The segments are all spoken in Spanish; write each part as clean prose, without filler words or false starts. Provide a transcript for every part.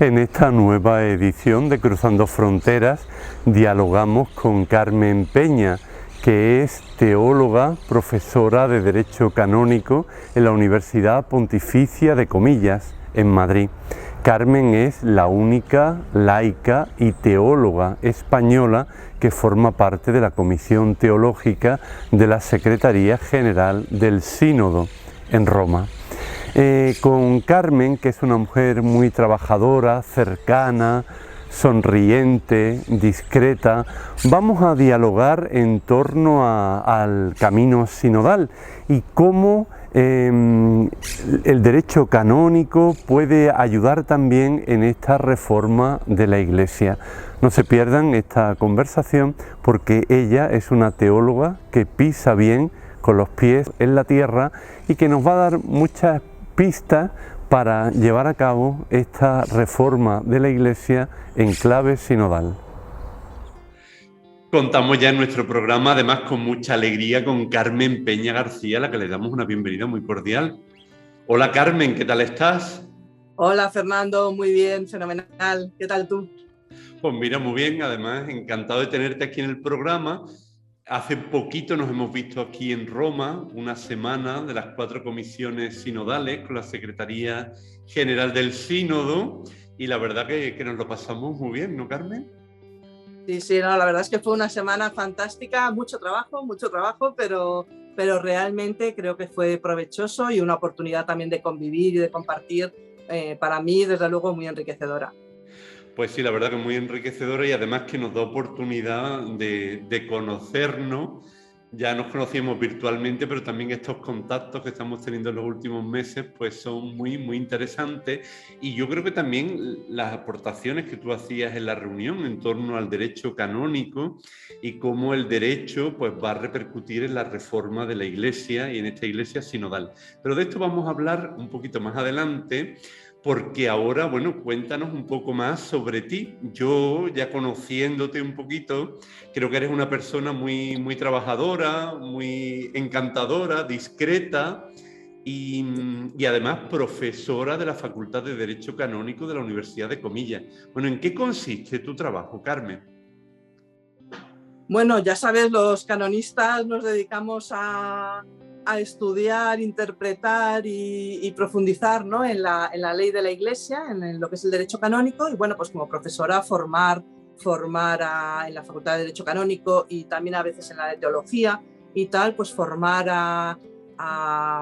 En esta nueva edición de Cruzando Fronteras dialogamos con Carmen Peña, que es teóloga, profesora de Derecho Canónico en la Universidad Pontificia de Comillas, en Madrid. Carmen es la única laica y teóloga española que forma parte de la Comisión Teológica de la Secretaría General del Sínodo en Roma. Con Carmen, que es una mujer muy trabajadora, cercana, sonriente, discreta, vamos a dialogar en torno al camino sinodal y cómo el derecho canónico puede ayudar también en esta reforma de la Iglesia. No se pierdan esta conversación porque ella es una teóloga que pisa bien con los pies en la tierra y que nos va a dar muchas pistas para llevar a cabo esta reforma de la Iglesia en clave sinodal. Contamos ya en nuestro programa, además con mucha alegría, con Carmen Peña García, a la que le damos una bienvenida muy cordial. Hola Carmen, ¿qué tal estás? Hola Fernando, muy bien, fenomenal. ¿Qué tal tú? Pues mira, muy bien, además encantado de tenerte aquí en el programa. Hace poquito nos hemos visto aquí en Roma, una semana de las 4 comisiones sinodales con la Secretaría General del Sínodo y la verdad que nos lo pasamos muy bien, ¿no, Carmen? Sí, no, la verdad es que fue una semana fantástica, mucho trabajo, pero realmente creo que fue provechoso y una oportunidad también de convivir y de compartir, para mí, desde luego, muy enriquecedora. Pues sí, la verdad que muy enriquecedora y además que nos da oportunidad de conocernos. Ya nos conocíamos virtualmente, pero también estos contactos que estamos teniendo en los últimos meses pues son muy interesantes y yo creo que también las aportaciones que tú hacías en la reunión en torno al derecho canónico y cómo el derecho pues va a repercutir en la reforma de la Iglesia y en esta Iglesia sinodal. Pero de esto vamos a hablar un poquito más adelante, porque ahora, bueno, cuéntanos un poco más sobre ti. Yo, ya conociéndote un poquito, creo que eres una persona muy trabajadora, muy encantadora, discreta y además profesora de la Facultad de Derecho Canónico de la Universidad de Comillas. Bueno, ¿en qué consiste tu trabajo, Carmen? Bueno, ya sabes, los canonistas nos dedicamos a estudiar, interpretar y profundizar, ¿no?, en la ley de la Iglesia, en lo que es el derecho canónico, y bueno, pues como profesora formar en la Facultad de Derecho Canónico y también a veces en la de Teología y tal, pues formar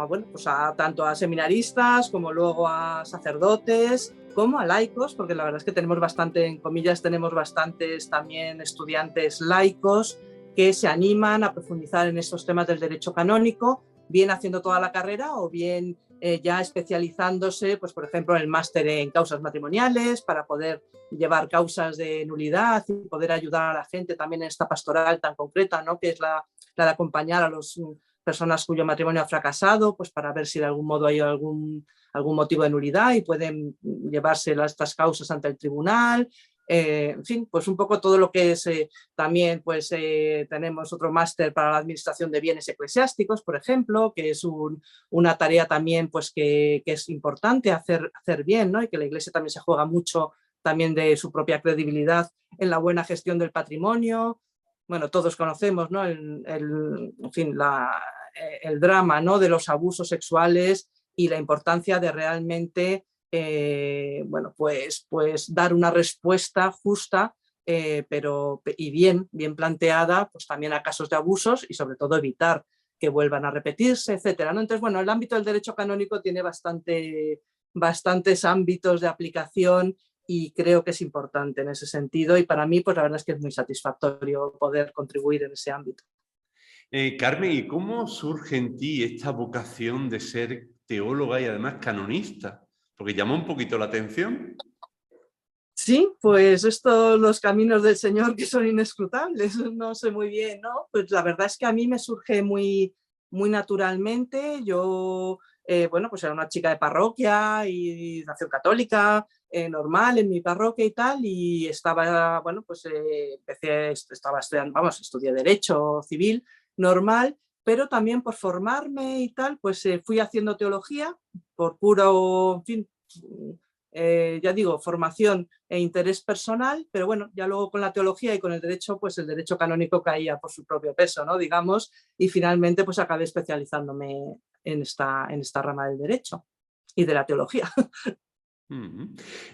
bueno, pues tanto a seminaristas como luego a sacerdotes, como a laicos, porque la verdad es que tenemos bastante, en comillas, tenemos bastantes también estudiantes laicos que se animan a profundizar en estos temas del derecho canónico, bien haciendo toda la carrera o bien ya especializándose, pues por ejemplo, en el máster en causas matrimoniales para poder llevar causas de nulidad y poder ayudar a la gente también en esta pastoral tan concreta, ¿no?, que es la de acompañar a las personas cuyo matrimonio ha fracasado, pues para ver si de algún modo hay algún motivo de nulidad y pueden llevarse estas causas ante el tribunal. En fin, pues un poco todo lo que es también, pues tenemos otro máster para la administración de bienes eclesiásticos, por ejemplo, que es una tarea también pues que es importante hacer bien, ¿no?, y que la Iglesia también se juega mucho también de su propia credibilidad en la buena gestión del patrimonio. Bueno, todos conocemos, ¿no?, en fin, el drama, ¿no?, de los abusos sexuales y la importancia de realmente bueno, pues dar una respuesta justa, pero bien planteada, pues también a casos de abusos y sobre todo evitar que vuelvan a repetirse, etcétera, ¿no? Entonces, bueno, el ámbito del derecho canónico tiene bastantes ámbitos de aplicación y creo que es importante en ese sentido y para mí, pues la verdad es que es muy satisfactorio poder contribuir en ese ámbito. Carmen, ¿y cómo surge en ti esta vocación de ser teóloga y además canonista? Porque llama un poquito la atención. Sí, pues los caminos del Señor que son inescrutables, no sé muy bien, ¿no? Pues la verdad es que a mí me surge muy naturalmente. Yo, bueno, pues era una chica de parroquia y de nación católica, normal en mi parroquia y tal, y estaba, bueno, pues estaba estudiando, vamos, estudié Derecho Civil normal, pero también por formarme y tal, pues fui haciendo teología por puro, en fin, ya digo, formación e interés personal, pero bueno, ya luego con la teología y con el derecho, pues el derecho canónico caía por su propio peso, ¿no? Digamos, y finalmente pues acabé especializándome en esta rama del derecho y de la teología.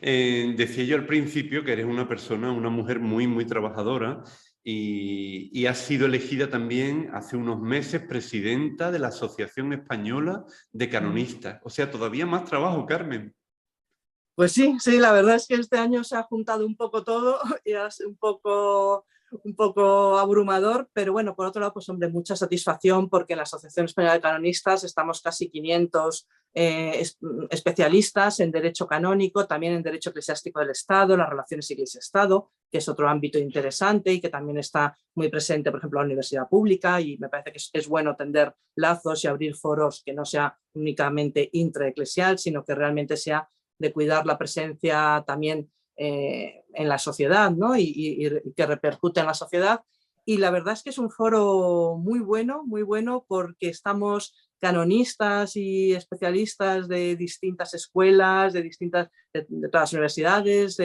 Decía yo al principio que eres una persona, una mujer muy, muy trabajadora y has sido elegida también hace unos meses presidenta de la Asociación Española de Canonistas. O sea, todavía más trabajo, Carmen. Pues sí, sí, la verdad es que este año se ha juntado un poco todo y es un poco abrumador, pero bueno, por otro lado, pues hombre, mucha satisfacción porque en la Asociación Española de Canonistas estamos casi 500 especialistas en derecho canónico, también en derecho eclesiástico del Estado, las relaciones Iglesia-Estado, que es otro ámbito interesante y que también está muy presente, por ejemplo, en la universidad pública, y me parece que es bueno tender lazos y abrir foros que no sea únicamente intraeclesial, sino que realmente sea de cuidar la presencia también en la sociedad, ¿no? y que repercute en la sociedad. Y la verdad es que es un foro muy bueno porque estamos canonistas y especialistas de distintas escuelas, de todas las universidades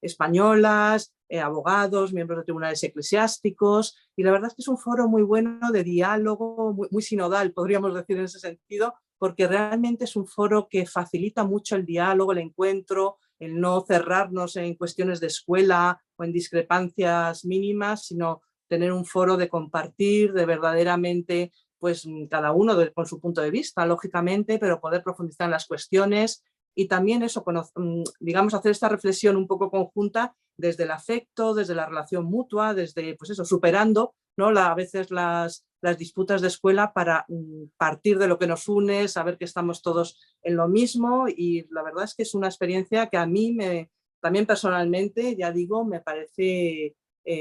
españolas, abogados, miembros de tribunales eclesiásticos, y la verdad es que es un foro muy bueno de diálogo, muy sinodal, podríamos decir en ese sentido, porque realmente es un foro que facilita mucho el diálogo, el encuentro, el no cerrarnos en cuestiones de escuela o en discrepancias mínimas, sino tener un foro de compartir, de verdaderamente, pues cada uno con su punto de vista, lógicamente, pero poder profundizar en las cuestiones y también eso, digamos, hacer esta reflexión un poco conjunta desde el afecto, desde la relación mutua, desde, pues eso, superando, ¿no? A veces las disputas de escuela para partir de lo que nos une, saber que estamos todos en lo mismo, y la verdad es que es una experiencia que a mí también personalmente, ya digo, me parece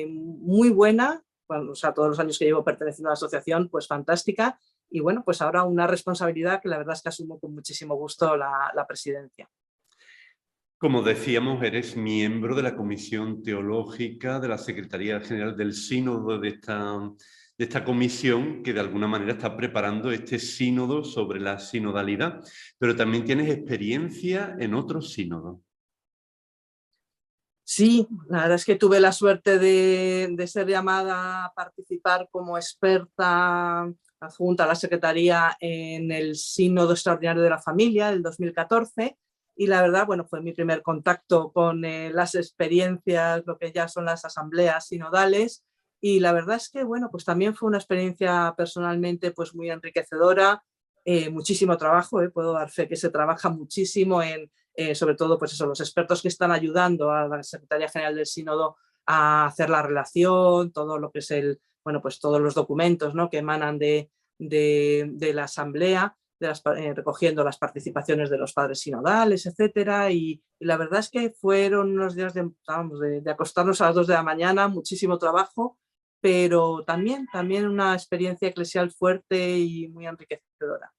muy buena, bueno, o sea, todos los años que llevo perteneciendo a la asociación, pues fantástica, y bueno, pues ahora una responsabilidad que la verdad es que asumo con muchísimo gusto la presidencia. Como decíamos, eres miembro de la Comisión Teológica de la Secretaría General del Sínodo de esta comisión que de alguna manera está preparando este sínodo sobre la sinodalidad, pero también tienes experiencia en otros sínodos. Sí, la verdad es que tuve la suerte de ser llamada a participar como experta adjunta a la Secretaría en el Sínodo Extraordinario de la Familia del 2014, y la verdad, bueno, fue mi primer contacto con las experiencias, lo que ya son las asambleas sinodales, y la verdad es que, bueno, pues también fue una experiencia personalmente pues muy enriquecedora, muchísimo trabajo, puedo dar fe que se trabaja muchísimo sobre todo pues eso, los expertos que están ayudando a la Secretaría General del Sínodo a hacer la relación, todo lo que es bueno, pues todos los documentos, ¿no?, que emanan de la asamblea, recogiendo las participaciones de los padres sinodales, etcétera, y la verdad es que fueron unos días de acostarnos a las 2 de la mañana, muchísimo trabajo, pero también una experiencia eclesial fuerte y muy enriquecedora.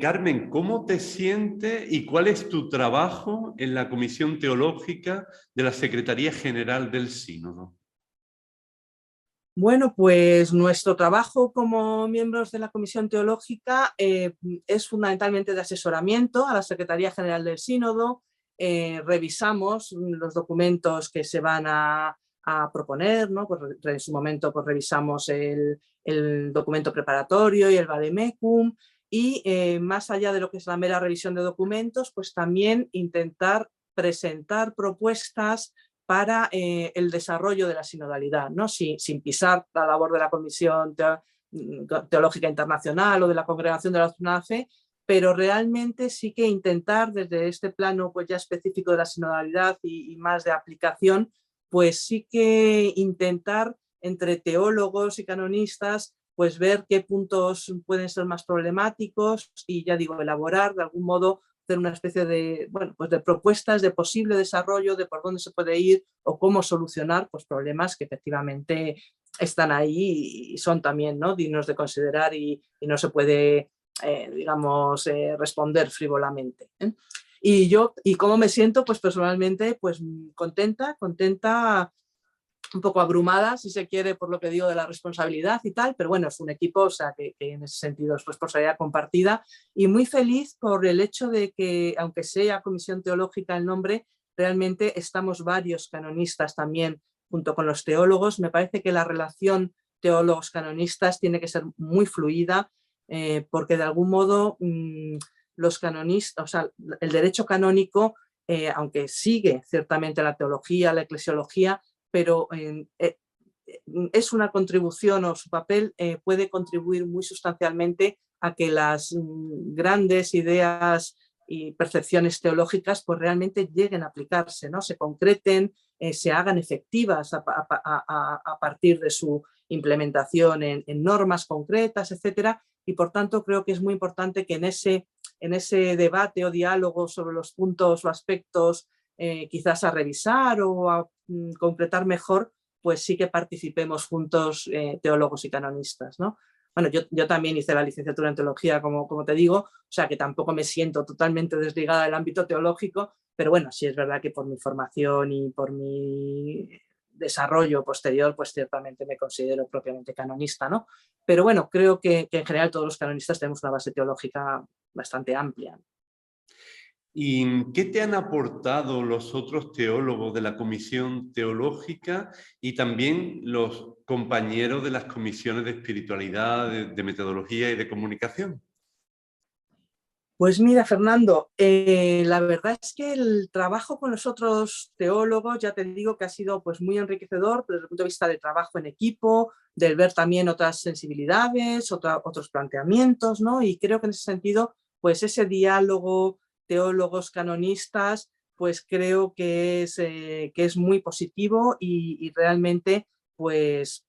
Carmen, ¿cómo te sientes y cuál es tu trabajo en la Comisión Teológica de la Secretaría General del Sínodo? Bueno, pues nuestro trabajo como miembros de la Comisión Teológica es fundamentalmente de asesoramiento a la Secretaría General del Sínodo. Revisamos los documentos que se van a proponer, ¿no? Pues en su momento pues revisamos el documento preparatorio y el vademecum, y más allá de lo que es la mera revisión de documentos, pues también intentar presentar propuestas para el desarrollo de la sinodalidad, ¿no? Sin pisar la labor de la Comisión Teológica Internacional o de la Congregación de la Doctrina de la Fe, pero realmente sí que intentar desde este plano pues ya específico de la sinodalidad y más de aplicación, pues sí que intentar entre teólogos y canonistas pues ver qué puntos pueden ser más problemáticos y, ya digo, elaborar de algún modo, hacer una especie de, bueno, pues de propuestas de posible desarrollo, de por dónde se puede ir o cómo solucionar pues problemas que efectivamente están ahí y son también, ¿no?, dignos de considerar y no se puede, digamos, responder frívolamente. Y yo, ¿y cómo me siento? Pues personalmente, pues contenta un poco abrumada, si se quiere, por lo que digo de la responsabilidad y tal, pero bueno, es un equipo, o sea, que en ese sentido es responsabilidad compartida, y muy feliz por el hecho de que, aunque sea Comisión Teológica el nombre, realmente estamos varios canonistas también junto con los teólogos. Me parece que la relación teólogos-canonistas tiene que ser muy fluida, porque de algún modo los canonistas, o sea, el derecho canónico, aunque sigue ciertamente la teología, la eclesiología, pero es una contribución, o su papel puede contribuir muy sustancialmente a que las grandes ideas y percepciones teológicas pues realmente lleguen a aplicarse, ¿no? Se concreten, se hagan efectivas a partir de su implementación en normas concretas, etcétera, y por tanto creo que es muy importante que en ese debate o diálogo sobre los puntos o aspectos quizás a revisar o a concretar mejor, pues sí que participemos juntos teólogos y canonistas, ¿no? Bueno, yo también hice la licenciatura en teología, como te digo, o sea que tampoco me siento totalmente desligada del ámbito teológico, pero bueno, sí es verdad que por mi formación y por mi desarrollo posterior, pues ciertamente me considero propiamente canonista, ¿no? Pero bueno, creo que en general todos los canonistas tenemos una base teológica bastante amplia. ¿Y qué te han aportado los otros teólogos de la Comisión Teológica y también los compañeros de las comisiones de espiritualidad, de metodología y de comunicación? Pues mira, Fernando, la verdad es que el trabajo con los otros teólogos, ya te digo que ha sido pues muy enriquecedor desde el punto de vista del trabajo en equipo, del ver también otras sensibilidades, otros planteamientos, ¿no? Y creo que en ese sentido, pues ese diálogo teólogos canonistas, pues creo que es muy positivo y realmente pues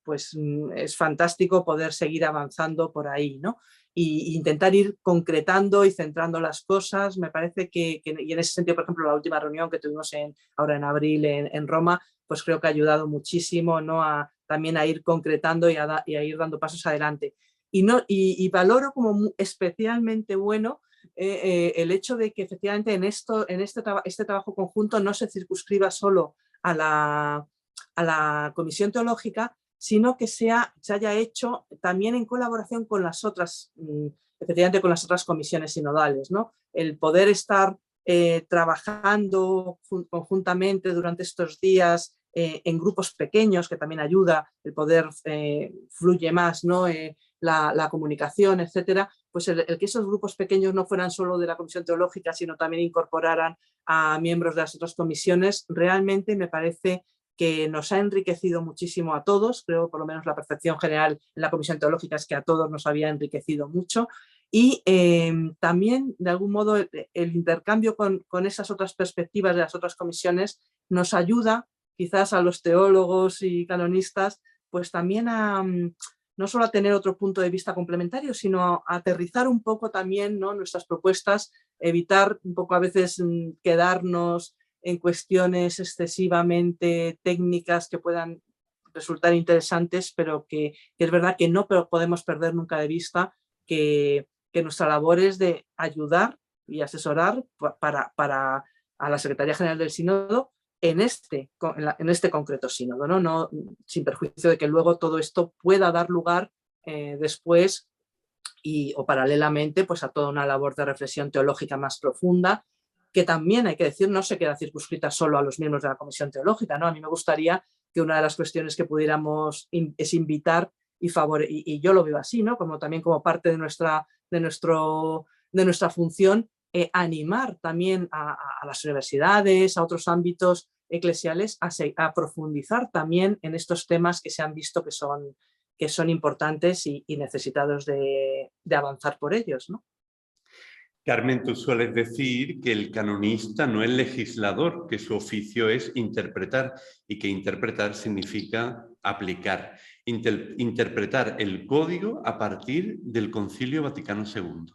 es fantástico poder seguir avanzando por ahí, ¿no? Y intentar ir concretando y centrando las cosas. Me parece y en ese sentido, por ejemplo, la última reunión que tuvimos ahora en abril en Roma, pues creo que ha ayudado muchísimo, ¿no? También a ir concretando y a ir dando pasos adelante. Y valoro como especialmente bueno el hecho de que efectivamente este trabajo conjunto no se circunscriba solo a la Comisión Teológica, sino que se haya hecho también en colaboración con las otras, efectivamente con las otras comisiones sinodales, ¿no? El poder estar trabajando conjuntamente durante estos días en grupos pequeños, que también ayuda, el poder fluye más, ¿no? La comunicación, etcétera, pues el que esos grupos pequeños no fueran solo de la Comisión Teológica, sino también incorporaran a miembros de las otras comisiones, realmente me parece que nos ha enriquecido muchísimo a todos. Creo, por lo menos la percepción general en la Comisión Teológica es que a todos nos había enriquecido mucho, y también de algún modo el intercambio con esas otras perspectivas de las otras comisiones nos ayuda quizás a los teólogos y canonistas pues también no solo a tener otro punto de vista complementario, sino a aterrizar un poco también, ¿no?, nuestras propuestas, evitar un poco a veces quedarnos en cuestiones excesivamente técnicas que puedan resultar interesantes, pero que es verdad que no podemos perder nunca de vista que nuestra labor es de ayudar y asesorar para a la Secretaría General del Sínodo en este concreto sínodo, ¿no? Sin perjuicio de que luego todo esto pueda dar lugar después o paralelamente pues a toda una labor de reflexión teológica más profunda, que también, hay que decir, no se queda circunscrita solo a los miembros de la Comisión Teológica, ¿no? A mí me gustaría que una de las cuestiones que pudiéramos es invitar y yo lo veo así, ¿no? También como parte de nuestra función, animar también a las universidades, a otros ámbitos eclesiales a profundizar también en estos temas que se han visto que son importantes y necesitados de avanzar por ellos, ¿no? Carmen, tú sueles decir que el canonista no es legislador, que su oficio es interpretar y que interpretar significa aplicar. Interpretar el código a partir del Concilio Vaticano II.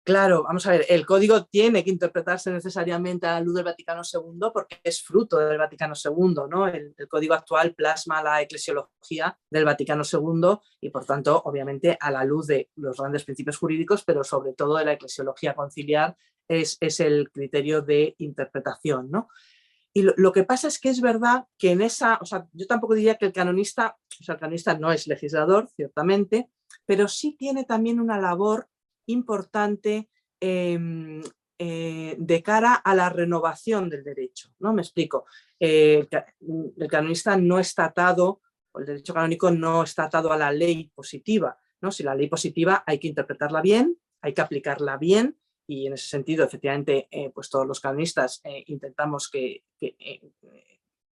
Claro, vamos a ver, el código tiene que interpretarse necesariamente a la luz del Vaticano II porque es fruto del Vaticano II, ¿no? El código actual plasma la eclesiología del Vaticano II y, por tanto, obviamente, a la luz de los grandes principios jurídicos, pero sobre todo de la eclesiología conciliar, es el criterio de interpretación, ¿no? Y lo que pasa es que es verdad que en esa, o sea, yo tampoco diría que el canonista no es legislador, ciertamente, pero sí tiene también una labor importante de cara a la renovación del derecho, ¿no? Me explico. El canonista no está atado, o el derecho canónico no está atado a la ley positiva, ¿no? Si la ley positiva hay que interpretarla bien, hay que aplicarla bien, y en ese sentido, efectivamente, pues todos los canonistas intentamos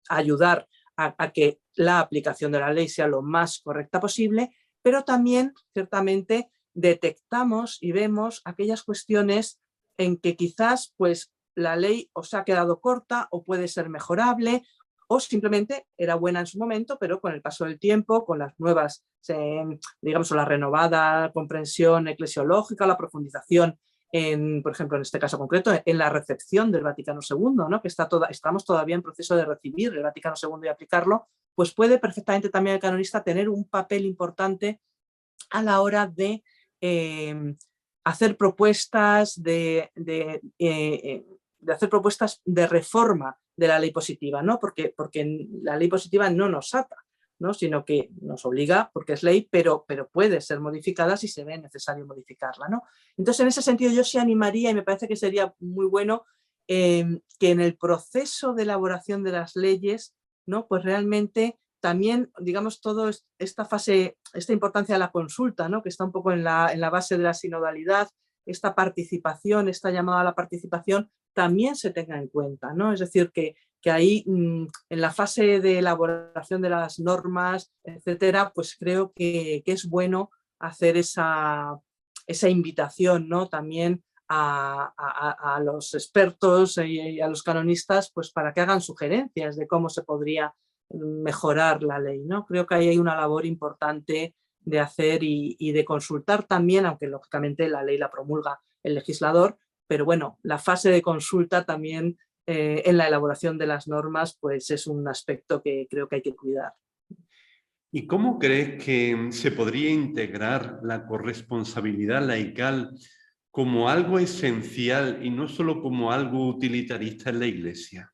ayudar a que la aplicación de la ley sea lo más correcta posible, pero también, ciertamente, detectamos y vemos aquellas cuestiones en que quizás pues, la ley os ha quedado corta o puede ser mejorable, o simplemente era buena en su momento, pero con el paso del tiempo, con las nuevas, digamos, la renovada comprensión eclesiológica, la profundización por ejemplo, en este caso concreto, en la recepción del Vaticano II, ¿no? Que estamos todavía en proceso de recibir el Vaticano II y aplicarlo, pues puede perfectamente también el canonista tener un papel importante a la hora de hacer propuestas de hacer propuestas de reforma de la ley positiva, ¿no? Porque la ley positiva no nos ata, ¿no? Sino que nos obliga, porque es ley, pero puede ser modificada si se ve necesario modificarla, ¿no? Entonces, en ese sentido, yo sí animaría, y me parece que sería muy bueno, que en el proceso de elaboración de las leyes, ¿no? Pues realmente también, digamos, toda esta fase, esta importancia de la consulta, ¿no? Que está un poco en la base de la sinodalidad, esta participación, esta llamada a la participación, también se tenga en cuenta, ¿no? Es decir, que ahí en la fase de elaboración de las normas, etcétera, pues creo que es bueno hacer esa invitación, ¿no? También a los expertos y a los canonistas, pues para que hagan sugerencias de cómo se podría mejorar la ley, ¿no? Creo que ahí hay una labor importante de hacer y de consultar también, aunque lógicamente la ley la promulga el legislador, pero bueno, la fase de consulta también en la elaboración de las normas, pues es un aspecto que creo que hay que cuidar. ¿Y cómo crees que se podría integrar la corresponsabilidad laical como algo esencial y no solo como algo utilitarista en la Iglesia?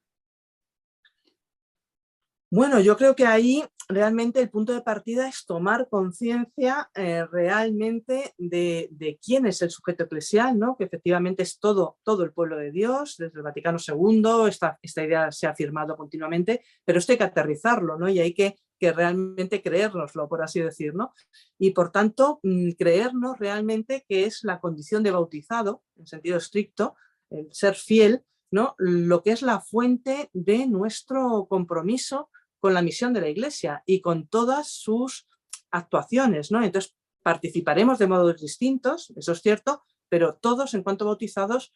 Bueno, yo creo que ahí realmente el punto de partida es tomar conciencia realmente de quién es el sujeto eclesial, ¿no? Que efectivamente es todo el pueblo de Dios, desde el Vaticano II, esta idea se ha afirmado continuamente, pero esto hay que aterrizarlo, ¿no? Y hay que realmente creérnoslo, por así decir, ¿no? Y por tanto, creernos realmente que es la condición de bautizado, en sentido estricto, el ser fiel, ¿no? Lo que es la fuente de nuestro compromiso con la misión de la Iglesia y con todas sus actuaciones, ¿no? Entonces participaremos de modos distintos, eso es cierto, pero todos en cuanto bautizados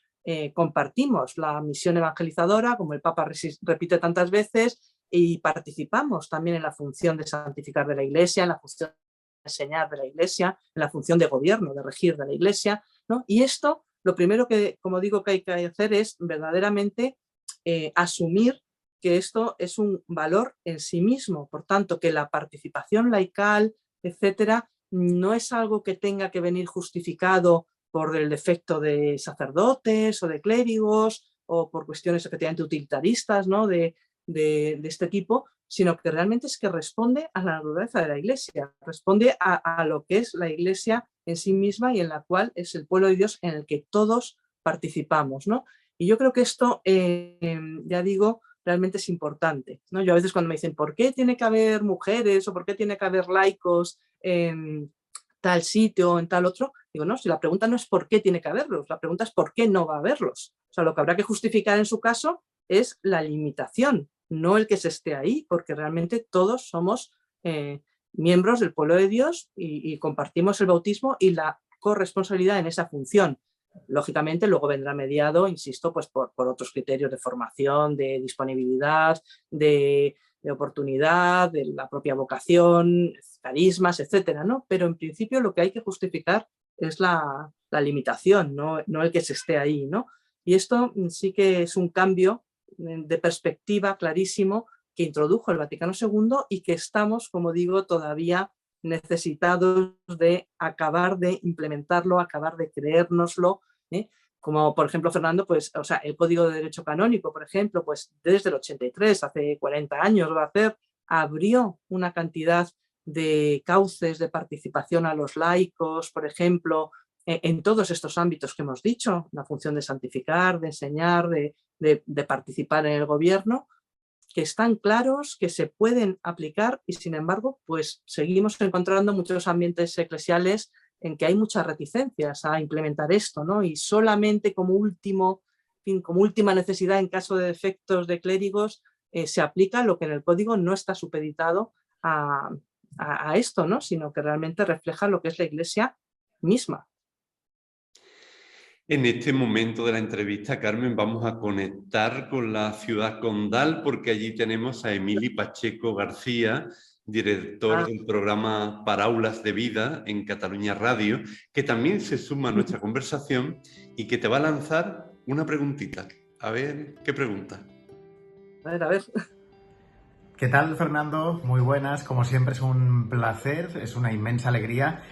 compartimos la misión evangelizadora, como el Papa repite tantas veces, y participamos también en la función de santificar de la Iglesia, en la función de enseñar de la Iglesia, en la función de gobierno, de regir de la Iglesia, ¿no? Y esto, lo primero que, como digo, que hay que hacer es verdaderamente asumir que esto es un valor en sí mismo, por tanto, que la participación laical, etcétera, no es algo que tenga que venir justificado por el defecto de sacerdotes o de clérigos o por cuestiones efectivamente utilitaristas, ¿no? de este tipo, sino que realmente es que responde a la naturaleza de la Iglesia, responde a lo que es la Iglesia en sí misma y en la cual es el pueblo de Dios en el que todos participamos, ¿no? Y yo creo que esto, ya digo, realmente es importante, ¿no? Yo a veces cuando me dicen, ¿por qué tiene que haber mujeres o por qué tiene que haber laicos en tal sitio o en tal otro? Digo, no, si la pregunta no es por qué tiene que haberlos, la pregunta es por qué no va a haberlos. O sea, lo que habrá que justificar en su caso es la limitación, no el que se esté ahí, porque realmente todos somos miembros del pueblo de Dios y compartimos el bautismo y la corresponsabilidad en esa función. Lógicamente luego vendrá mediado, insisto, pues por otros criterios de formación, de disponibilidad, de oportunidad, de la propia vocación, carismas, etcétera, ¿no? Pero en principio lo que hay que justificar es la limitación, no el que se esté ahí, ¿no? Y esto sí que es un cambio de perspectiva clarísimo que introdujo el Vaticano II y que estamos, como digo, todavía necesitados de acabar de implementarlo, acabar de creérnoslo, como por ejemplo, Fernando, pues, o sea, el Código de Derecho Canónico, por ejemplo, pues desde el 83, hace 40 años va a hacer, abrió una cantidad de cauces de participación a los laicos, por ejemplo, en todos estos ámbitos que hemos dicho, la función de santificar, de enseñar, de participar en el gobierno, que están claros, que se pueden aplicar y sin embargo, pues seguimos encontrando muchos ambientes eclesiales en que hay muchas reticencias a implementar esto, ¿no? Y solamente como como última necesidad en caso de defectos de clérigos se aplica lo que en el código no está supeditado a esto, ¿no? Sino que realmente refleja lo que es la Iglesia misma. En este momento de la entrevista, Carmen, vamos a conectar con la ciudad condal porque allí tenemos a Emili Pacheco García, director del programa Paraules de Vida en Cataluña Radio, que también se suma a nuestra conversación y que te va a lanzar una preguntita. A ver, ¿qué pregunta? A ver. ¿Qué tal, Fernando? Muy buenas. Como siempre es un placer, es una inmensa alegría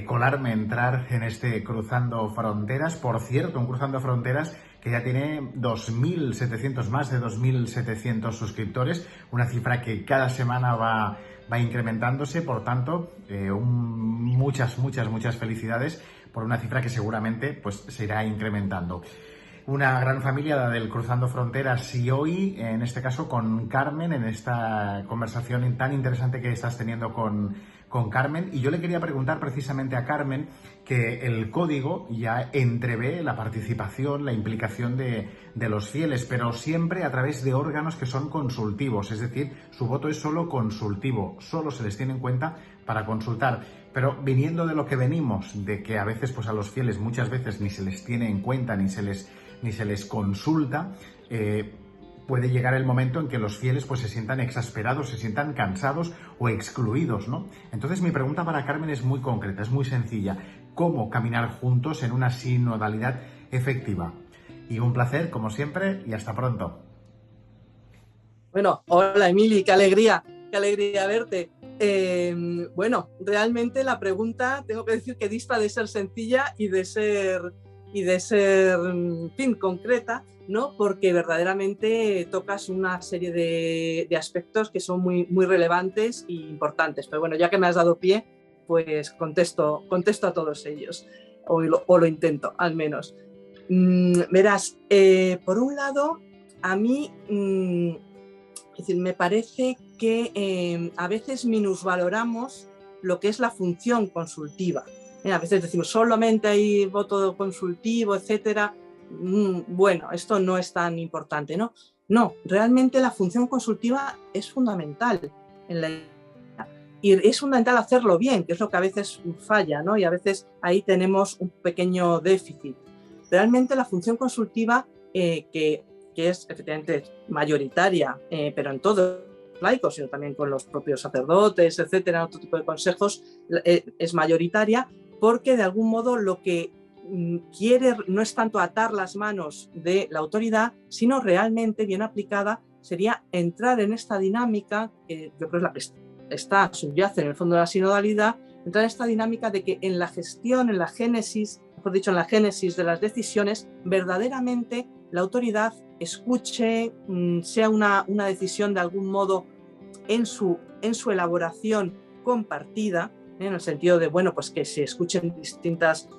colarme, entrar en este Cruzando Fronteras. Por cierto, un Cruzando Fronteras que ya tiene 2.700, más de 2.700 suscriptores, una cifra que cada semana va incrementándose. Por tanto, muchas felicidades por una cifra que seguramente pues se irá incrementando. Una gran familia, la del Cruzando Fronteras, y hoy, en este caso, con Carmen, en esta conversación tan interesante que estás teniendo con Carmen. Y yo le quería preguntar precisamente a Carmen que el código ya entrevé la participación, la implicación de los fieles, pero siempre a través de órganos que son consultivos, es decir, su voto es solo consultivo, solo se les tiene en cuenta para consultar. Pero viniendo de lo que venimos, de que a veces pues a los fieles muchas veces ni se les tiene en cuenta, ni se les consulta, puede llegar el momento en que los fieles pues se sientan exasperados, se sientan cansados o excluidos, ¿no? Entonces mi pregunta para Carmen es muy concreta, es muy sencilla. ¿Cómo caminar juntos en una sinodalidad efectiva? Y un placer, como siempre, y hasta pronto. Bueno, hola Emili, qué alegría verte. Bueno, realmente la pregunta, tengo que decir que dista de ser sencilla y de ser, en fin, concreta, ¿no? Porque verdaderamente tocas una serie de aspectos que son muy relevantes e importantes. Pero bueno, ya que me has dado pie, pues contesto a todos ellos, o lo intento, al menos. Verás, por un lado, a mí es decir, me parece que a veces minusvaloramos lo que es la función consultiva. A veces decimos solamente hay voto consultivo, etcétera. Bueno, esto no es tan importante, ¿no? No, realmente la función consultiva es fundamental en la Iglesia. Y es fundamental hacerlo bien, que es lo que a veces falla, ¿no? Y a veces ahí tenemos un pequeño déficit. Realmente la función consultiva, que es efectivamente mayoritaria, pero en todos los laicos, sino también con los propios sacerdotes, etcétera, otro tipo de consejos, es mayoritaria porque de algún modo lo que quiere no es tanto atar las manos de la autoridad, sino realmente, bien aplicada, sería entrar en esta dinámica, que yo creo es la que subyace en el fondo de la sinodalidad, entrar en esta dinámica de que en la gestión, en la génesis, mejor dicho, en la génesis de las decisiones, verdaderamente la autoridad escuche, sea una decisión de algún modo en su elaboración compartida, en el sentido de, bueno, pues que se escuchen distintas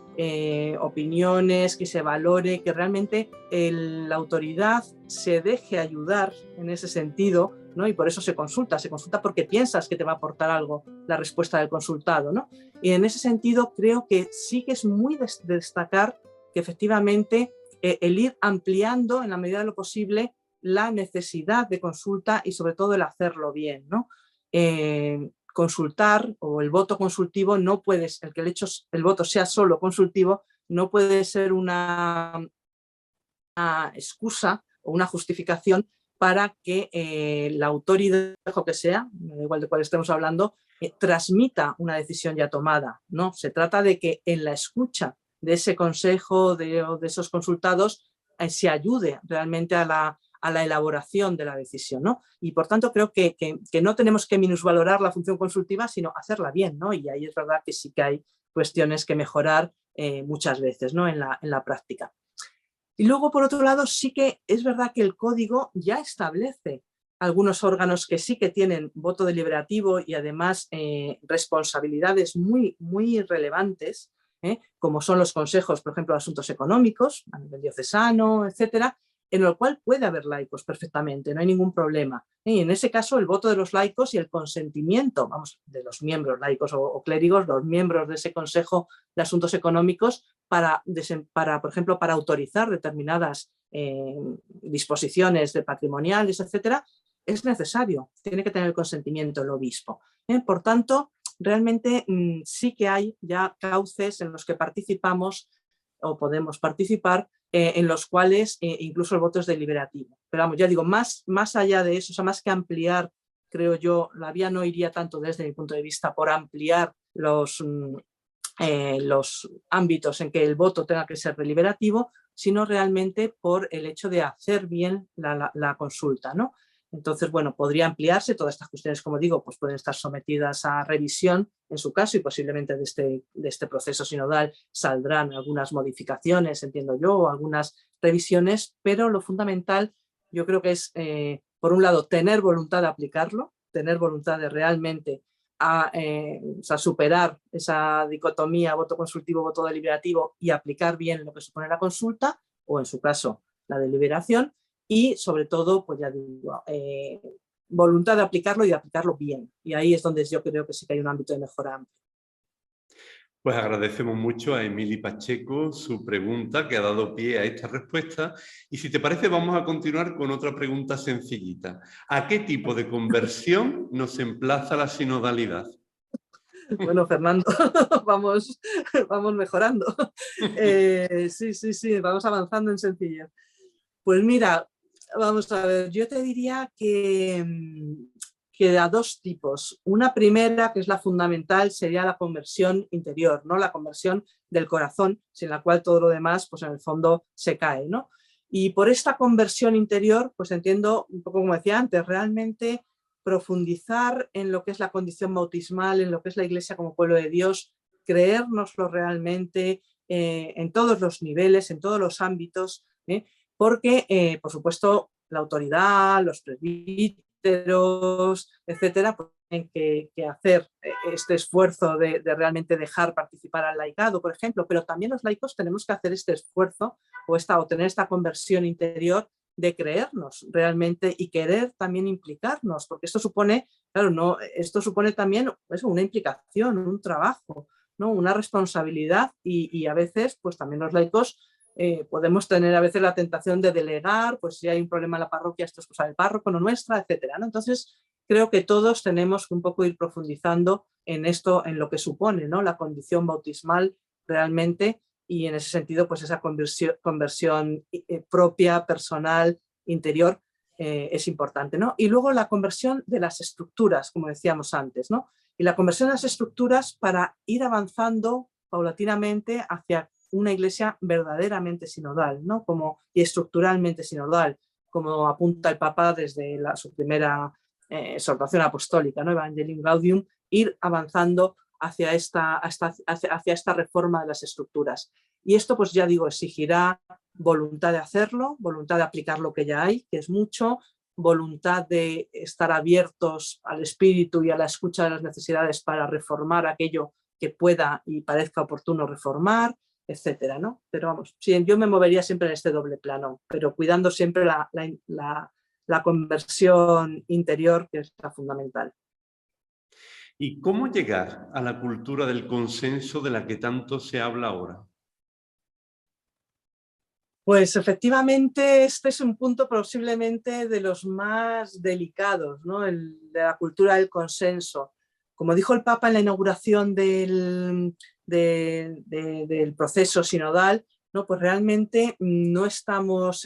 opiniones, que se valore, que realmente la autoridad se deje ayudar en ese sentido, ¿no? Y por eso se consulta porque piensas que te va a aportar algo la respuesta del consultado, ¿no? Y en ese sentido creo que sí que es muy de destacar que efectivamente el ir ampliando en la medida de lo posible la necesidad de consulta y sobre todo el hacerlo bien, ¿no? Consultar o el voto consultivo no puede ser, el voto sea solo consultivo, no puede ser una excusa o una justificación para que la autoridad, o que sea, da igual de cuál estemos hablando, transmita una decisión ya tomada, ¿no? Se trata de que en la escucha de ese consejo, de esos consultados, se ayude realmente a la elaboración de la decisión, ¿no? Y por tanto creo que no tenemos que minusvalorar la función consultiva, sino hacerla bien, ¿no? Y ahí es verdad que sí que hay cuestiones que mejorar muchas veces, ¿no? En la práctica. Y luego, por otro lado, sí que es verdad que el código ya establece algunos órganos que sí que tienen voto deliberativo y además responsabilidades muy, muy relevantes, como son los consejos, por ejemplo, de asuntos económicos, a nivel diocesano, etcétera, en el cual puede haber laicos perfectamente, no hay ningún problema. Y en ese caso, el voto de los laicos y el consentimiento, vamos, de los miembros laicos o clérigos, los miembros de ese consejo de asuntos económicos, para, por ejemplo, para autorizar determinadas disposiciones de patrimoniales, etcétera, es necesario, tiene que tener el consentimiento el obispo. Por tanto, realmente sí que hay ya cauces en los que participamos o podemos participar, en los cuales incluso el voto es deliberativo. Pero vamos, ya digo, más allá de eso, o sea, más que ampliar, creo yo, la vía no iría tanto desde mi punto de vista por ampliar los ámbitos en que el voto tenga que ser deliberativo, sino realmente por el hecho de hacer bien la consulta, ¿no? Entonces, bueno, podría ampliarse, todas estas cuestiones, como digo, pues pueden estar sometidas a revisión en su caso y posiblemente de este proceso sinodal saldrán algunas modificaciones, entiendo yo, o algunas revisiones, pero lo fundamental yo creo que es, por un lado, tener voluntad de aplicarlo, tener voluntad de realmente o sea, superar esa dicotomía voto consultivo, voto deliberativo y aplicar bien lo que supone la consulta, o en su caso, la deliberación, y sobre todo, pues ya digo, voluntad de aplicarlo y de aplicarlo bien. Y ahí es donde yo creo que sí que hay un ámbito de mejora amplio. Pues agradecemos mucho a Emili Pacheco su pregunta, que ha dado pie a esta respuesta. Y si te parece, vamos a continuar con otra pregunta sencillita. ¿A qué tipo de conversión nos emplaza la sinodalidad? Bueno, Fernando, vamos mejorando. Sí, vamos avanzando en sencillez. Pues mira, vamos a ver, yo te diría que a dos tipos. Una primera, que es la fundamental, sería la conversión interior, ¿no? La conversión del corazón, sin la cual todo lo demás, pues en el fondo se cae, ¿no? Y por esta conversión interior, pues entiendo, un poco como decía antes, realmente profundizar en lo que es la condición bautismal, en lo que es la Iglesia como pueblo de Dios, creérnoslo realmente en todos los niveles, en todos los ámbitos, porque, por supuesto, la autoridad, los presbíteros, etcétera, pues tienen que hacer este esfuerzo de realmente dejar participar al laicado, por ejemplo, pero también los laicos tenemos que hacer este esfuerzo o tener esta conversión interior de creernos realmente y querer también implicarnos, porque esto supone, claro, esto supone también eso, una implicación, un trabajo, ¿no? Una responsabilidad y a veces, pues también los laicos podemos tener a veces la tentación de delegar, pues si hay un problema en la parroquia, esto es cosa del párroco, no nuestra, etcétera, ¿no? Entonces, creo que todos tenemos que un poco ir profundizando en esto, en lo que supone, ¿no? La condición bautismal realmente, y en ese sentido, pues esa conversión propia, personal, interior, es importante, ¿no? Y luego la conversión de las estructuras, como decíamos antes, ¿no? Y la conversión de las estructuras para ir avanzando paulatinamente hacia una iglesia verdaderamente sinodal, ¿no? Y estructuralmente sinodal, como apunta el Papa desde su primera exhortación apostólica, ¿no? Evangelium Gaudium, ir avanzando hacia esta reforma de las estructuras. Y esto, pues ya digo, exigirá voluntad de hacerlo, voluntad de aplicar lo que ya hay, que es mucho, voluntad de estar abiertos al espíritu y a la escucha de las necesidades para reformar aquello que pueda y parezca oportuno reformar, etcétera, ¿no? Pero vamos, sí, yo me movería siempre en este doble plano, pero cuidando siempre la conversión interior, que es la fundamental. ¿Y cómo llegar a la cultura del consenso de la que tanto se habla ahora? Pues efectivamente este es un punto posiblemente de los más delicados, ¿no? El de la cultura del consenso. Como dijo el Papa en la inauguración del proceso sinodal, ¿no? Pues realmente no estamos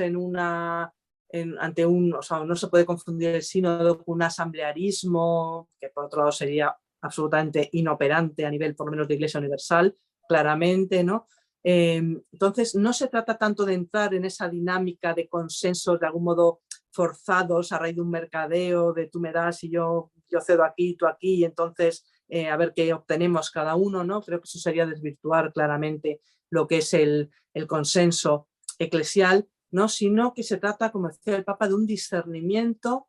ante o sea, no se puede confundir el sínodo con un asamblearismo, que por otro lado sería absolutamente inoperante a nivel por lo menos de Iglesia Universal, claramente, ¿no? Entonces, no se trata tanto de entrar en esa dinámica de consensos de algún modo forzados a raíz de un mercadeo, de tú me das y yo cedo aquí, tú aquí, y entonces a ver qué obtenemos cada uno, ¿no? Creo que eso sería desvirtuar claramente lo que es el consenso eclesial, ¿no? Sino que se trata, como decía el Papa, de un discernimiento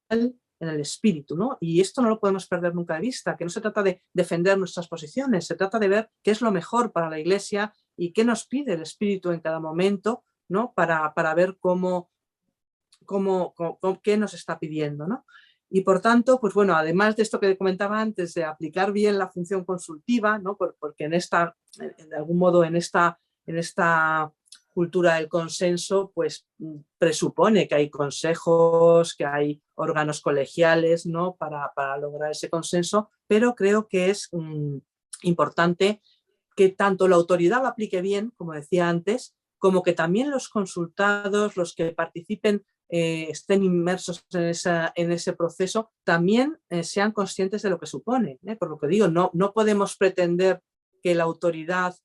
en el espíritu, ¿no? Y esto no lo podemos perder nunca de vista, que no se trata de defender nuestras posiciones, se trata de ver qué es lo mejor para la Iglesia y qué nos pide el espíritu en cada momento, ¿no? Para ver qué nos está pidiendo, ¿no? Y por tanto, pues bueno, además de esto que comentaba antes, de aplicar bien la función consultiva, ¿no? Porque de algún modo en esta cultura del consenso, pues presupone que hay consejos, que hay órganos colegiales, ¿no? Para lograr ese consenso, pero creo que es importante que tanto la autoridad lo aplique bien, como decía antes, como que también los consultados, los que participen, estén inmersos en ese proceso, también sean conscientes de lo que supone. Por lo que digo, no podemos pretender que la autoridad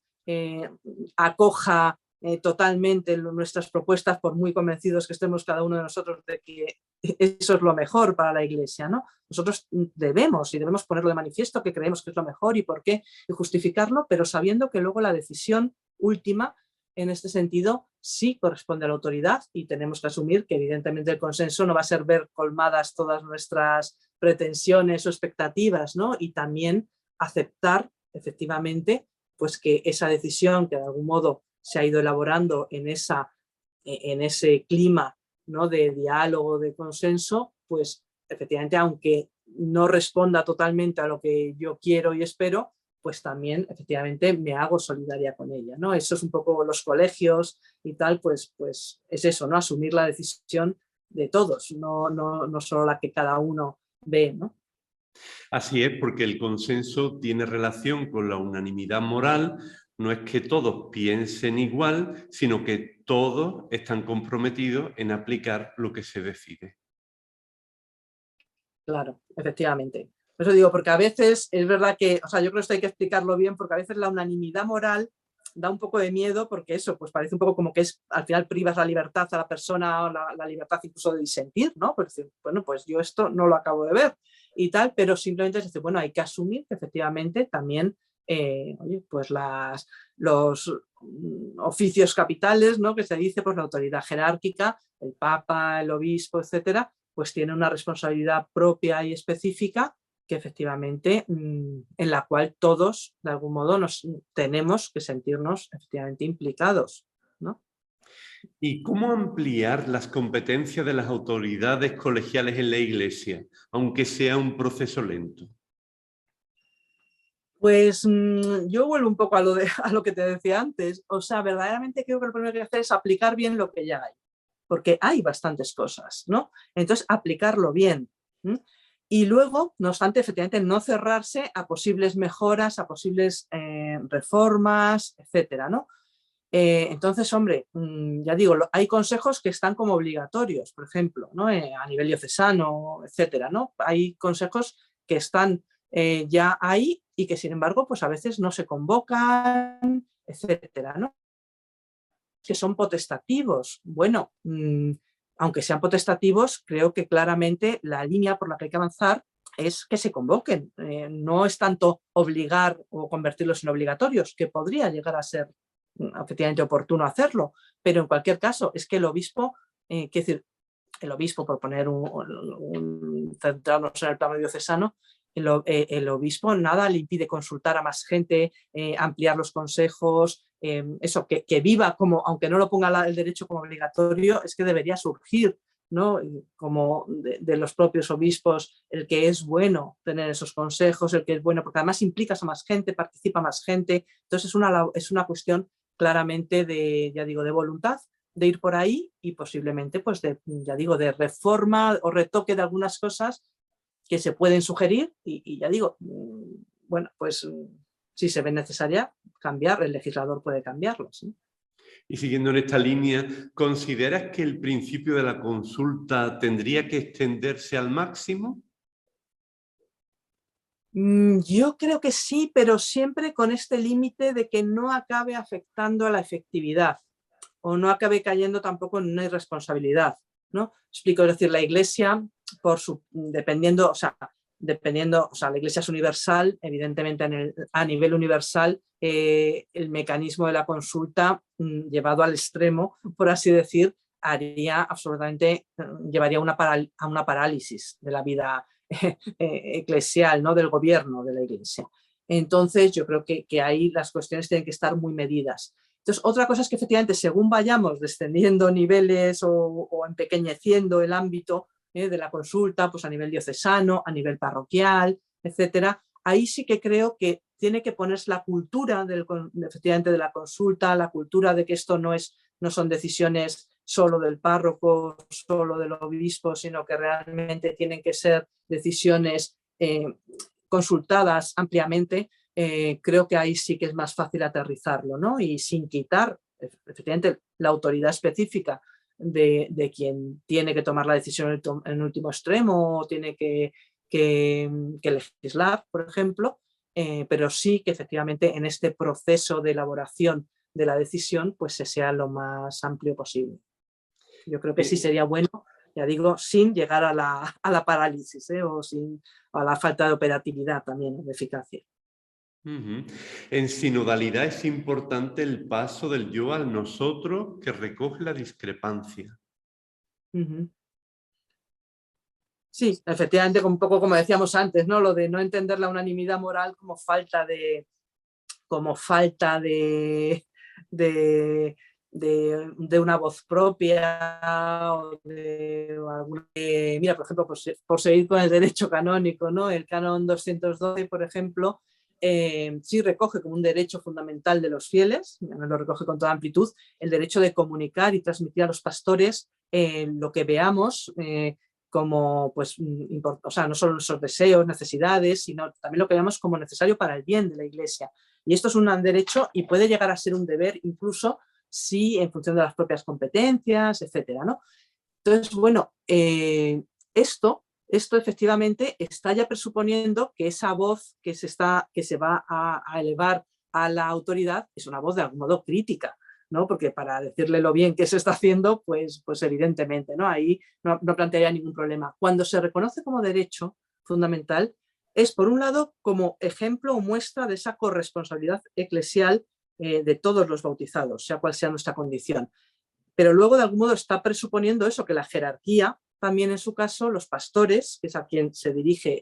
acoja totalmente nuestras propuestas, por muy convencidos que estemos cada uno de nosotros de que eso es lo mejor para la Iglesia, ¿no? Nosotros debemos ponerlo de manifiesto que creemos que es lo mejor y por qué, y justificarlo, pero sabiendo que luego la decisión última en este sentido sí corresponde a la autoridad y tenemos que asumir que evidentemente el consenso no va a ser ver colmadas todas nuestras pretensiones o expectativas, ¿no? Y también aceptar efectivamente pues que esa decisión que de algún modo se ha ido elaborando en ese clima, ¿no? De diálogo, de consenso, pues efectivamente aunque no responda totalmente a lo que yo quiero y espero, pues también efectivamente me hago solidaria con ella, ¿no? Eso es un poco los colegios y tal, pues es eso, ¿no? Asumir la decisión de todos, no solo la que cada uno ve, ¿no? Así es, porque el consenso tiene relación con la unanimidad moral. No es que todos piensen igual, sino que todos están comprometidos en aplicar lo que se decide. Claro, efectivamente. Por eso digo, porque a veces es verdad que, o sea, yo creo que esto hay que explicarlo bien, porque a veces la unanimidad moral da un poco de miedo, porque eso, pues parece un poco como que al final privas la libertad a la persona, o la libertad incluso de disentir, ¿no? Pues decir, bueno, pues yo esto no lo acabo de ver y tal, pero simplemente es decir, bueno, hay que asumir que efectivamente también, oye, pues los oficios capitales, ¿no? Que se dice, pues la autoridad jerárquica, el Papa, el obispo, etcétera, pues tiene una responsabilidad propia y específica que efectivamente, en la cual todos, de algún modo, tenemos que sentirnos efectivamente implicados, ¿no? ¿Y cómo ampliar las competencias de las autoridades colegiales en la Iglesia, aunque sea un proceso lento? Pues yo vuelvo un poco a lo que te decía antes. O sea, verdaderamente creo que lo primero que hay que hacer es aplicar bien lo que ya hay, porque hay bastantes cosas, ¿no? Entonces, aplicarlo bien. Y luego, no obstante, efectivamente, no cerrarse a posibles mejoras, a posibles reformas, etcétera, ¿no? Entonces, hombre, ya digo, hay consejos que están como obligatorios, por ejemplo, ¿no? A nivel diocesano, etcétera, ¿no? Hay consejos que están ya ahí y que, sin embargo, pues a veces no se convocan, etcétera, ¿no? Que son potestativos. Bueno, aunque sean potestativos, creo que claramente la línea por la que hay que avanzar es que se convoquen. No es tanto obligar o convertirlos en obligatorios, que podría llegar a ser efectivamente oportuno hacerlo, pero en cualquier caso es que el obispo, quiero decir, el obispo, por poner centrarnos en el plano diocesano, el obispo nada le impide consultar a más gente, ampliar los consejos, eso, que viva como, aunque no lo ponga el derecho como obligatorio, es que debería surgir, ¿no? Como de los propios obispos, el que es bueno tener esos consejos, el que es bueno, porque además implicas a más gente, participa más gente, entonces es una cuestión claramente ya digo, de voluntad, de ir por ahí y posiblemente, pues ya digo, de reforma o retoque de algunas cosas que se pueden sugerir y ya digo, bueno, pues si se ve necesaria cambiar, el legislador puede cambiarlos, ¿sí? Y siguiendo en esta línea, ¿consideras que el principio de la consulta tendría que extenderse al máximo? Yo creo que sí, pero siempre con este límite de que no acabe afectando a la efectividad o no acabe cayendo tampoco en una irresponsabilidad, ¿no? Explico, es decir, la Iglesia, dependiendo, o sea, dependiendo, o sea, la Iglesia es universal, evidentemente a nivel universal el mecanismo de la consulta llevado al extremo, por así decir, llevaría a una parálisis de la vida eclesial, ¿no? Del gobierno de la Iglesia. Entonces yo creo que ahí las cuestiones tienen que estar muy medidas. Entonces, otra cosa es que efectivamente según vayamos descendiendo niveles o empequeñeciendo el ámbito de la consulta, pues a nivel diocesano, a nivel parroquial, etcétera, ahí sí que creo que tiene que ponerse la cultura efectivamente de la consulta, la cultura de que esto no son decisiones solo del párroco, solo del obispo, sino que realmente tienen que ser decisiones consultadas ampliamente. Creo que ahí sí que es más fácil aterrizarlo, ¿no? Y sin quitar, efectivamente, la autoridad específica de quien tiene que tomar la decisión en último extremo o tiene que legislar, por ejemplo, pero sí que efectivamente en este proceso de elaboración de la decisión pues se sea lo más amplio posible. Yo creo que sí sería bueno, ya digo, sin llegar a la parálisis o a la falta de operatividad también, de eficacia. En sinodalidad es importante el paso del yo al nosotros que recoge la discrepancia. Sí, efectivamente, un poco como decíamos antes, ¿no? Lo de no entender la unanimidad moral como falta de una voz propia o de alguna... mira, por ejemplo, por seguir con el derecho canónico, ¿no? El canon 212, por ejemplo, sí recoge como un derecho fundamental de los fieles, lo recoge con toda amplitud, el derecho de comunicar y transmitir a los pastores lo que veamos como, pues, o sea, no solo nuestros deseos, necesidades, sino también lo que veamos como necesario para el bien de la Iglesia. Y esto es un derecho y puede llegar a ser un deber incluso si en función de las propias competencias, etcétera, ¿no? Entonces, bueno, esto efectivamente está ya presuponiendo que esa voz que se va a elevar a la autoridad es una voz de algún modo crítica, ¿no? Porque para decirle lo bien que se está haciendo, pues evidentemente, ¿no? Ahí no plantearía ningún problema. Cuando se reconoce como derecho fundamental, es por un lado como ejemplo o muestra de esa corresponsabilidad eclesial de todos los bautizados, sea cual sea nuestra condición. Pero luego de algún modo está presuponiendo eso, que la jerarquía, también en su caso, los pastores, que es a quien se dirige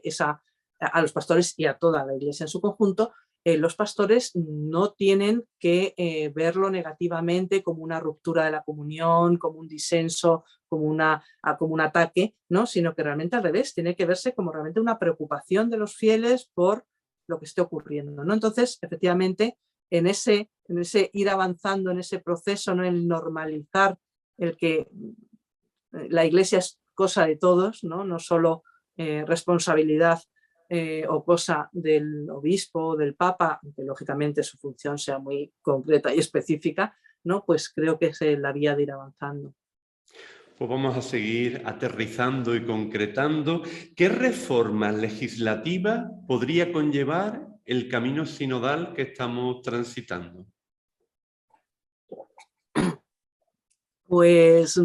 a los pastores y a toda la Iglesia en su conjunto, los pastores no tienen que verlo negativamente como una ruptura de la comunión, como un disenso, como un ataque, ¿no? Sino que realmente al revés, tiene que verse como realmente una preocupación de los fieles por lo que esté ocurriendo, ¿no? Entonces, efectivamente, en ese ir avanzando en ese proceso, ¿no? El normalizar el que la Iglesia es cosa de todos, no solo responsabilidad o cosa del obispo o del papa, aunque lógicamente su función sea muy concreta y específica, ¿no? Pues creo que es la vía de ir avanzando. Pues vamos a seguir aterrizando y concretando. ¿Qué reformas legislativas podría conllevar el camino sinodal que estamos transitando? Pues,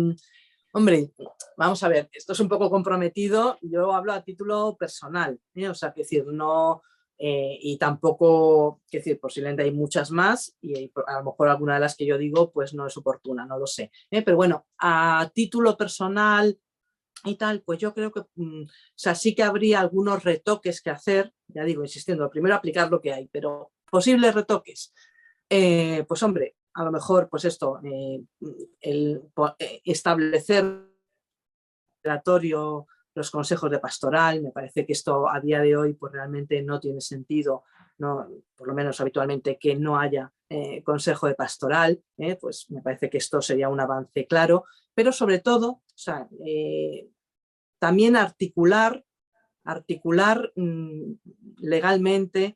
hombre, vamos a ver, esto es un poco comprometido, yo hablo a título personal, o sea, que decir, no, y tampoco, que decir, posiblemente hay muchas más y a lo mejor alguna de las que yo digo pues no es oportuna, no lo sé, pero bueno, a título personal y tal, pues yo creo que o sea, sí que habría algunos retoques que hacer, ya digo, insistiendo, primero aplicar lo que hay, pero posibles retoques, pues hombre, a lo mejor, pues esto, establecer los consejos de pastoral, me parece que esto a día de hoy pues realmente no tiene sentido, no, por lo menos habitualmente, que no haya consejo de pastoral, pues me parece que esto sería un avance claro, pero sobre todo, o sea, también articular legalmente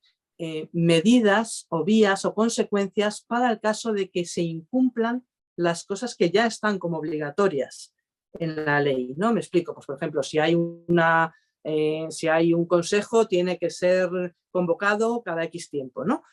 medidas o vías o consecuencias para el caso de que se incumplan las cosas que ya están como obligatorias en la ley, ¿no? Me explico, pues por ejemplo, si hay un consejo, tiene que ser convocado cada X tiempo, ¿no?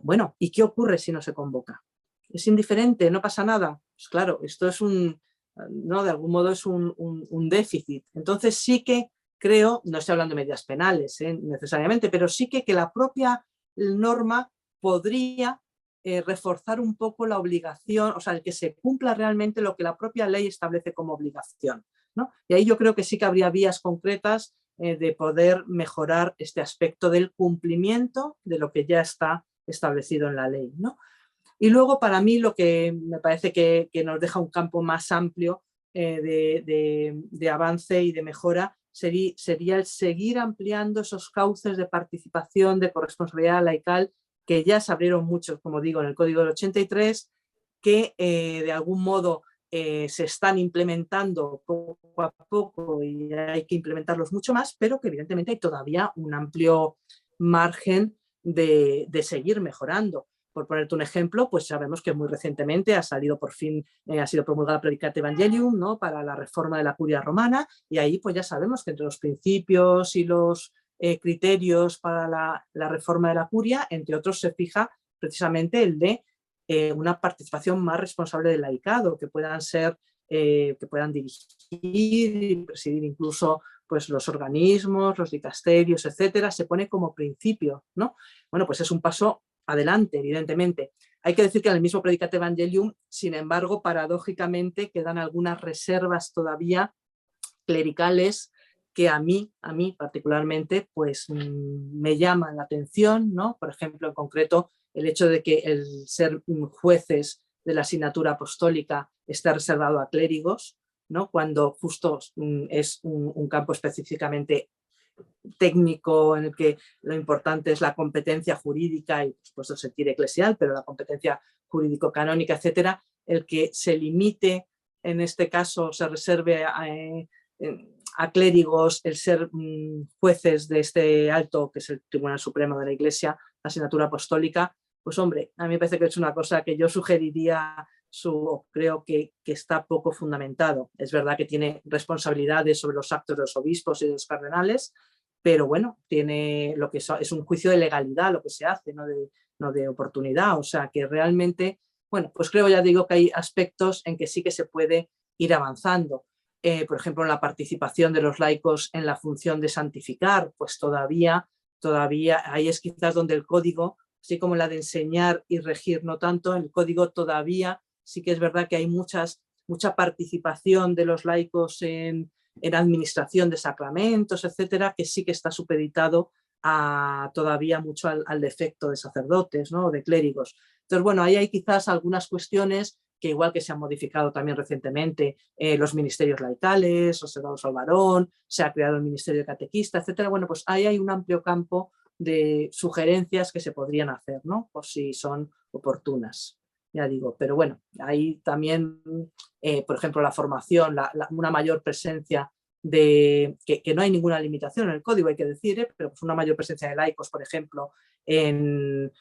Bueno, ¿y qué ocurre si no se convoca? ¿Es indiferente? ¿No pasa nada? Pues claro, esto es ¿no? De algún modo es un déficit. Entonces sí que creo, no estoy hablando de medidas penales necesariamente, pero sí que la propia norma podría reforzar un poco la obligación, o sea, el que se cumpla realmente lo que la propia ley establece como obligación, ¿no? Y ahí yo creo que sí que habría vías concretas de poder mejorar este aspecto del cumplimiento de lo que ya está establecido en la ley, ¿no? Y luego, para mí, lo que me parece que nos deja un campo más amplio de avance y de mejora sería el seguir ampliando esos cauces de participación, de corresponsabilidad laical, que ya se abrieron muchos, como digo, en el Código del 83, que de algún modo se están implementando poco a poco y hay que implementarlos mucho más, pero que evidentemente hay todavía un amplio margen de seguir mejorando. Por ponerte un ejemplo, pues sabemos que muy recientemente ha salido por fin, ha sido promulgada Predicate Evangelium, ¿no?, para la reforma de la curia romana, y ahí pues ya sabemos que entre los principios y los criterios para la reforma de la curia, entre otros se fija precisamente el de una participación más responsable del laicado, que puedan dirigir y presidir incluso pues los organismos, los dicasterios, etcétera, se pone como principio, ¿no? Bueno, pues es un paso adelante, evidentemente. Hay que decir que en el mismo Predicate Evangelium, sin embargo, paradójicamente quedan algunas reservas todavía clericales que a mí particularmente pues me llaman la atención, ¿no? Por ejemplo, en concreto, el hecho de que el ser jueces de la asignatura apostólica esté reservado a clérigos, ¿no?, cuando justo es un campo específicamente técnico en el que lo importante es la competencia jurídica y por supuesto el sentir eclesial, pero la competencia jurídico-canónica, etcétera, el que se limite, en este caso se reserve a clérigos el ser jueces de este alto, que es el Tribunal Supremo de la Iglesia, la asignatura apostólica, pues hombre, a mí me parece que es una cosa que yo sugeriría, creo que está poco fundamentado. Es verdad que tiene responsabilidades sobre los actos de los obispos y de los cardenales, pero bueno, tiene lo que es un juicio de legalidad lo que se hace, no de oportunidad. O sea que realmente, bueno, pues creo, ya digo, que hay aspectos en que sí que se puede ir avanzando. Por ejemplo, en la participación de los laicos en la función de santificar, pues todavía ahí es quizás donde el código, así como la de enseñar y regir, no tanto, el código todavía sí que es verdad que hay mucha participación de los laicos en administración de sacramentos, etcétera, que sí que está supeditado todavía mucho al defecto de sacerdotes, ¿no?, de clérigos. Entonces, bueno, ahí hay quizás algunas cuestiones que igual que se han modificado también recientemente los ministerios laicales, reservados al varón, se ha creado el ministerio de catequista, etcétera. Bueno, pues ahí hay un amplio campo de sugerencias que se podrían hacer, ¿no?, por si son oportunas, ya digo. Pero bueno, ahí también, por ejemplo, la formación, una mayor presencia que no hay ninguna limitación en el código, hay que decir, pero pues una mayor presencia de laicos, por ejemplo, en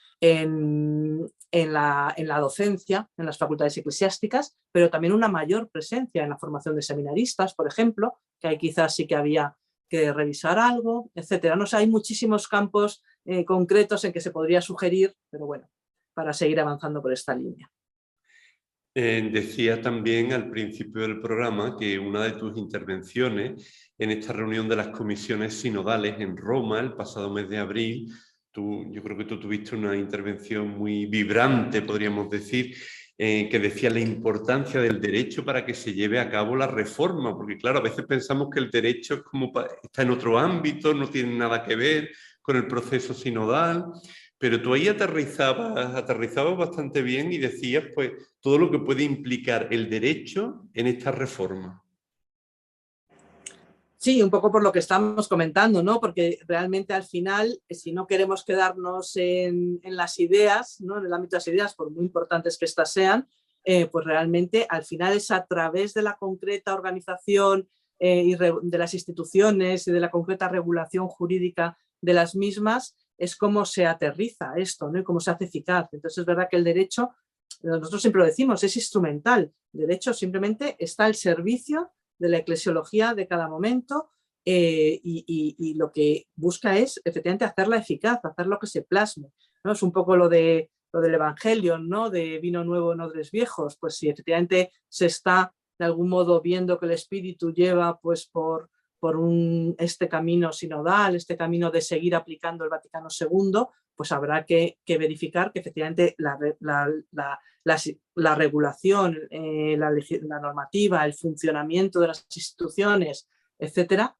la docencia, en las facultades eclesiásticas, pero también una mayor presencia en la formación de seminaristas, por ejemplo, que ahí quizás sí que había que revisar algo, etcétera. No sé, hay muchísimos campos concretos en que se podría sugerir, pero bueno, para seguir avanzando por esta línea. Decía también al principio del programa que una de tus intervenciones en esta reunión de las comisiones sinodales en Roma el pasado mes de abril, yo creo que tú tuviste una intervención muy vibrante, podríamos decir, que decía la importancia del derecho para que se lleve a cabo la reforma, porque claro, a veces pensamos que el derecho es como está en otro ámbito, no tiene nada que ver con el proceso sinodal, pero tú ahí aterrizabas bastante bien y decías pues todo lo que puede implicar el derecho en esta reforma. Sí, un poco por lo que estamos comentando, ¿no? Porque realmente al final, si no queremos quedarnos en las ideas, ¿no?, en el ámbito de las ideas, por muy importantes que éstas sean, pues realmente al final es a través de la concreta organización y de las instituciones y de la concreta regulación jurídica de las mismas, es como se aterriza esto, ¿no?, y cómo se hace eficaz. Entonces es verdad que el derecho, nosotros siempre lo decimos, es instrumental. El derecho simplemente está al servicio de la eclesiología de cada momento y lo que busca es efectivamente hacerla eficaz, hacer lo que se plasme, ¿no? Es un poco lo del Evangelio, ¿no?, de vino nuevo en odres viejos. Pues si efectivamente se está de algún modo viendo que el Espíritu lleva pues por este camino sinodal, este camino de seguir aplicando el Vaticano II, pues habrá que verificar que efectivamente la regulación, la normativa, el funcionamiento de las instituciones, etcétera,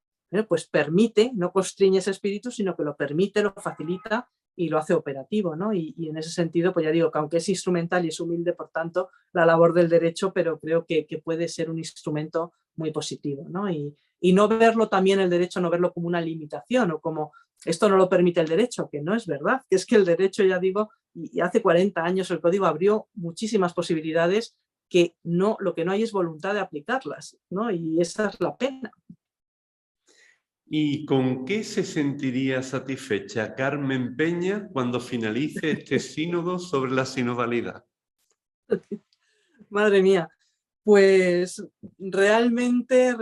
pues permite, no constriñe ese espíritu, sino que lo permite, lo facilita y lo hace operativo, ¿no? Y en ese sentido, pues ya digo que aunque es instrumental y es humilde, por tanto, la labor del derecho, pero creo que puede ser un instrumento muy positivo, ¿no? Y no verlo también el derecho, no verlo como una limitación o como esto no lo permite el derecho, que no es verdad, que es que el derecho, ya digo, y hace 40 años el Código abrió muchísimas posibilidades que lo que no hay es voluntad de aplicarlas, ¿no? Y esa es la pena. ¿Y con qué se sentiría satisfecha Carmen Peña cuando finalice este sínodo sobre la sinodalidad? Madre mía, pues realmente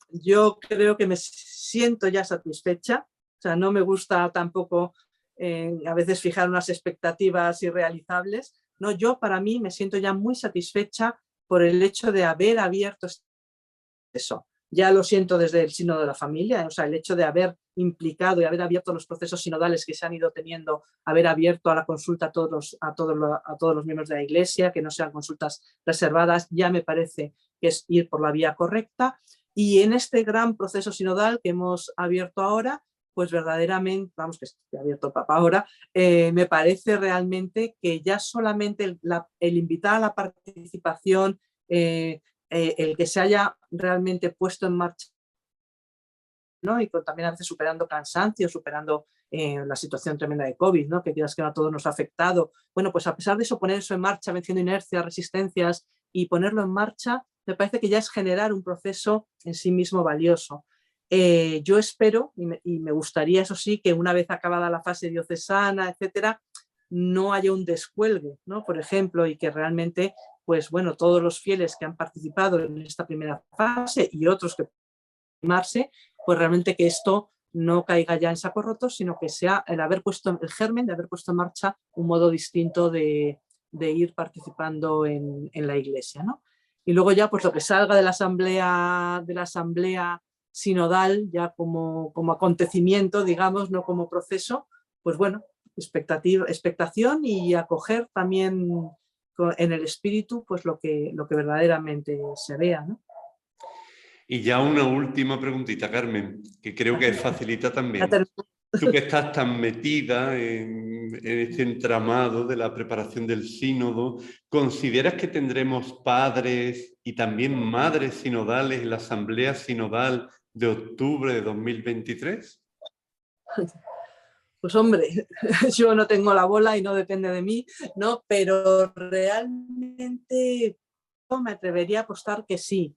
yo creo que me siento ya satisfecha. O sea, no me gusta tampoco a veces fijar unas expectativas irrealizables. No, yo para mí me siento ya muy satisfecha por el hecho de haber abierto eso. Ya lo siento desde el sínodo de la familia, o sea, el hecho de haber implicado y haber abierto los procesos sinodales que se han ido teniendo, haber abierto a la consulta a todos los miembros de la Iglesia, que no sean consultas reservadas, ya me parece que es ir por la vía correcta. Y en este gran proceso sinodal que hemos abierto ahora, pues verdaderamente, vamos, que ha abierto el Papa ahora, me parece realmente que ya solamente el invitar a la participación, el que se haya realmente puesto en marcha, ¿no? Y también a veces superando cansancio, superando la situación tremenda de COVID, ¿no? Que quieras que a todos nos ha afectado. Bueno, pues a pesar de eso, poner eso en marcha, venciendo inercias, resistencias y ponerlo en marcha, me parece que ya es generar un proceso en sí mismo valioso. Yo espero, y me gustaría, eso sí, que una vez acabada la fase diocesana, etcétera, no haya un descuelgue, ¿no? Por ejemplo, y que realmente, pues bueno, todos los fieles que han participado en esta primera fase y otros que animarse, pues realmente que esto no caiga ya en saco roto, sino que sea el germen de haber puesto en marcha un modo distinto de ir participando en la Iglesia, ¿no? Y luego ya pues lo que salga de la asamblea sinodal, ya como acontecimiento, digamos, no como proceso, pues bueno, expectación y acoger también en el espíritu pues lo que verdaderamente se vea, ¿no? Y ya una última preguntita, Carmen, que creo que facilita también. Tú que estás tan metida en este entramado de la preparación del sínodo, ¿consideras que tendremos padres y también madres sinodales en la asamblea sinodal de octubre de 2023? Pues hombre, yo no tengo la bola y no depende de mí, ¿no? Pero realmente me atrevería a apostar que sí.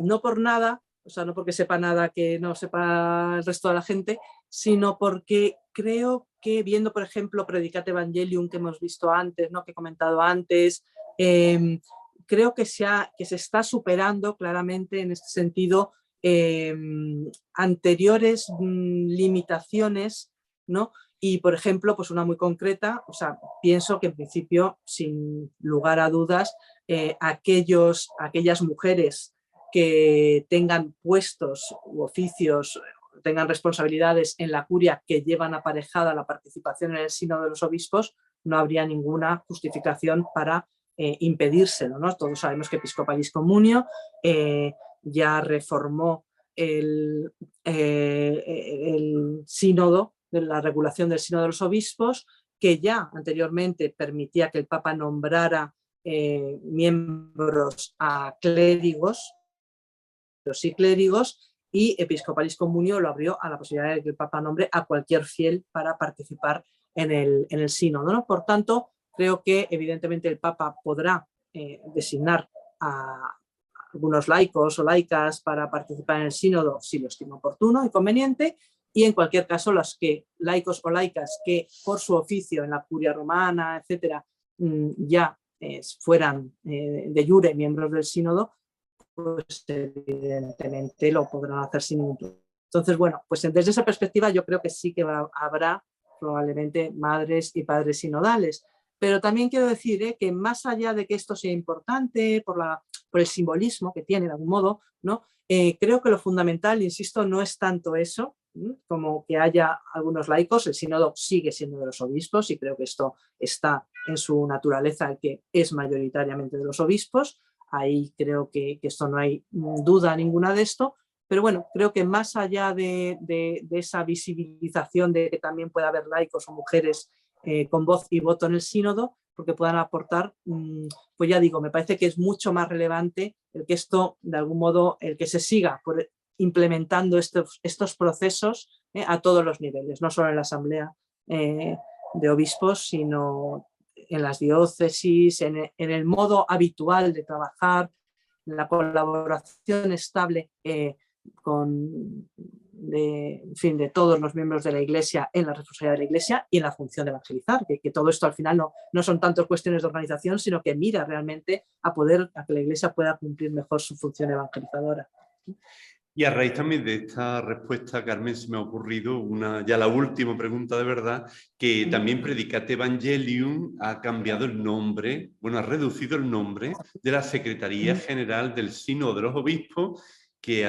No por nada, o sea, no porque sepa nada que no sepa el resto de la gente, sino porque creo que viendo, por ejemplo, Predicate Evangelium que hemos visto antes, ¿no? Que he comentado antes, creo que se está superando claramente en este sentido anteriores limitaciones, ¿no? Y, por ejemplo, pues una muy concreta, o sea, pienso que en principio, sin lugar a dudas, aquellas mujeres que tengan puestos u oficios, tengan responsabilidades en la curia que llevan aparejada la participación en el sínodo de los obispos, no habría ninguna justificación para impedírselo, ¿no? Todos sabemos que Episcopalis Communio ya reformó el sínodo, de la regulación del sínodo de los obispos, que ya anteriormente permitía que el Papa nombrara miembros a clérigos, y clérigos, y Episcopalis Communio lo abrió a la posibilidad de que el Papa nombre a cualquier fiel para participar en el sínodo, ¿no? Por tanto, creo que evidentemente el Papa podrá designar a algunos laicos o laicas para participar en el sínodo si lo estima oportuno y conveniente, y en cualquier caso los laicos o laicas que por su oficio en la curia romana, etcétera, ya fueran de jure miembros del sínodo, pues evidentemente lo podrán hacer sin ningún problema. Entonces, bueno, pues desde esa perspectiva yo creo que sí que habrá probablemente madres y padres sinodales. Pero también quiero decir que más allá de que esto sea importante por el simbolismo que tiene de algún modo, ¿no? Creo que lo fundamental, insisto, no es tanto eso, como que haya algunos laicos. El sínodo sigue siendo de los obispos y creo que esto está en su naturaleza, el que es mayoritariamente de los obispos. Ahí creo que esto no hay duda ninguna de esto, pero bueno, creo que más allá de esa visibilización de que también puede haber laicos o mujeres con voz y voto en el sínodo, porque puedan aportar, pues ya digo, me parece que es mucho más relevante el que esto, de algún modo, el que se siga implementando estos procesos a todos los niveles, no solo en la asamblea de obispos, sino en las diócesis, en el modo habitual de trabajar, en la colaboración estable de todos los miembros de la Iglesia en la responsabilidad de la Iglesia y en la función de evangelizar, que todo esto al final no son tanto cuestiones de organización, sino que mira realmente a que la Iglesia pueda cumplir mejor su función evangelizadora. Y a raíz también de esta respuesta, Carmen, se me ha ocurrido ya la última pregunta de verdad, que también Predicate Evangelium ha cambiado el nombre, bueno, ha reducido el nombre de la Secretaría General del Sínodo de los Obispos, que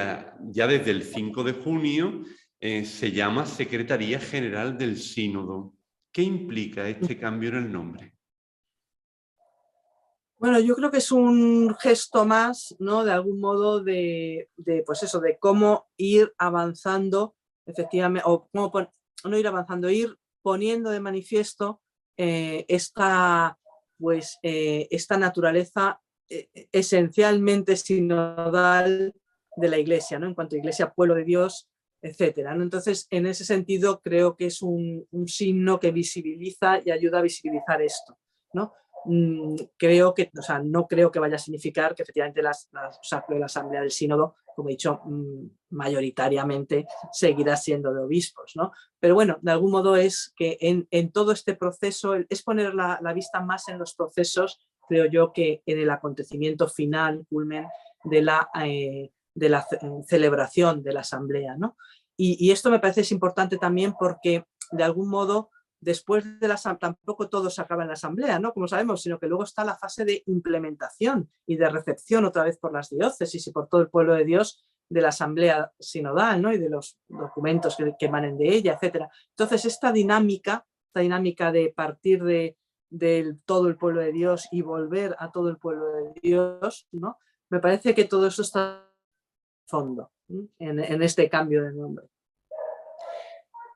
ya desde el 5 de junio se llama Secretaría General del Sínodo. ¿Qué implica este cambio en el nombre? Bueno, yo creo que es un gesto más, ¿no? De algún modo pues eso, de cómo ir avanzando, efectivamente, o cómo no ir avanzando, ir poniendo de manifiesto esta naturaleza esencialmente sinodal de la Iglesia, ¿no? En cuanto a Iglesia, pueblo de Dios, etcétera, ¿no? Entonces, en ese sentido, creo que es un signo que visibiliza y ayuda a visibilizar esto, ¿no? Creo que, o sea, no creo que vaya a significar que efectivamente la asamblea del sínodo, como he dicho, mayoritariamente seguirá siendo de obispos, ¿no? Pero bueno, de algún modo es que en todo este proceso, es poner la vista más en los procesos, creo yo, que en el acontecimiento final, culmen de la celebración de la asamblea, ¿no? Y esto me parece es importante también porque, de algún modo, después de la asamblea, tampoco todo se acaba en la asamblea, ¿no? Como sabemos, sino que luego está la fase de implementación y de recepción otra vez por las diócesis y por todo el pueblo de Dios de la asamblea sinodal, ¿no? Y de los documentos que emanen de ella, etcétera. Entonces, esta dinámica de partir de todo el pueblo de Dios y volver a todo el pueblo de Dios, ¿no? Me parece que todo eso está fondo en este cambio de nombre.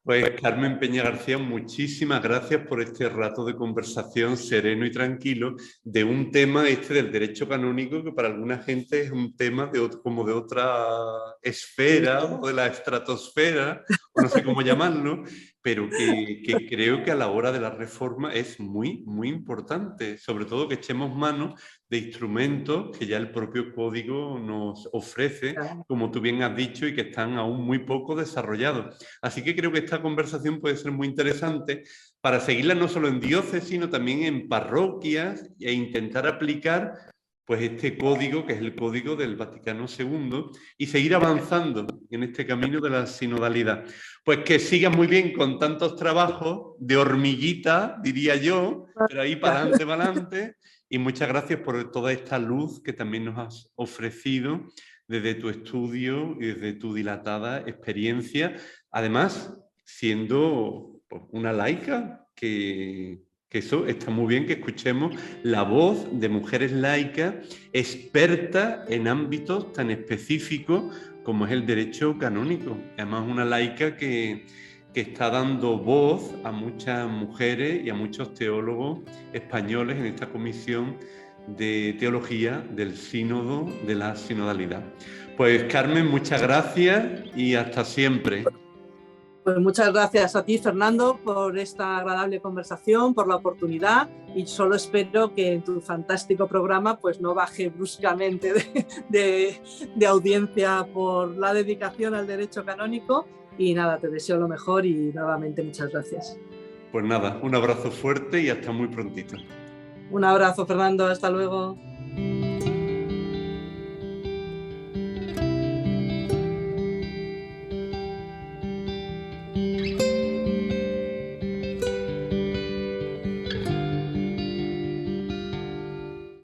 Pues Carmen Peña García, muchísimas gracias por este rato de conversación sereno y tranquilo de un tema del derecho canónico que para alguna gente es un tema como de otra esfera o de la estratosfera, o no sé cómo llamarlo, pero que creo que a la hora de la reforma es muy, muy importante, sobre todo que echemos mano de instrumentos que ya el propio código nos ofrece, como tú bien has dicho, y que están aún muy poco desarrollados. Así que creo que esta conversación puede ser muy interesante para seguirla no solo en diócesis, sino también en parroquias e intentar aplicar pues este código, que es el código del Vaticano II, y seguir avanzando en este camino de la sinodalidad. Pues que sigas muy bien con tantos trabajos de hormiguita, diría yo, pero ahí para adelante, y muchas gracias por toda esta luz que también nos has ofrecido desde tu estudio y desde tu dilatada experiencia, además siendo una laica que eso está muy bien, que escuchemos la voz de mujeres laicas expertas en ámbitos tan específicos como es el derecho canónico. Además, una laica que está dando voz a muchas mujeres y a muchos teólogos españoles en esta comisión de teología del sínodo, de la sinodalidad. Pues Carmen, muchas gracias y hasta siempre. Pues muchas gracias a ti, Fernando, por esta agradable conversación, por la oportunidad, y solo espero que en tu fantástico programa pues no baje bruscamente de audiencia por la dedicación al derecho canónico, y nada, te deseo lo mejor y nuevamente muchas gracias. Pues nada, un abrazo fuerte y hasta muy prontito. Un abrazo, Fernando, hasta luego.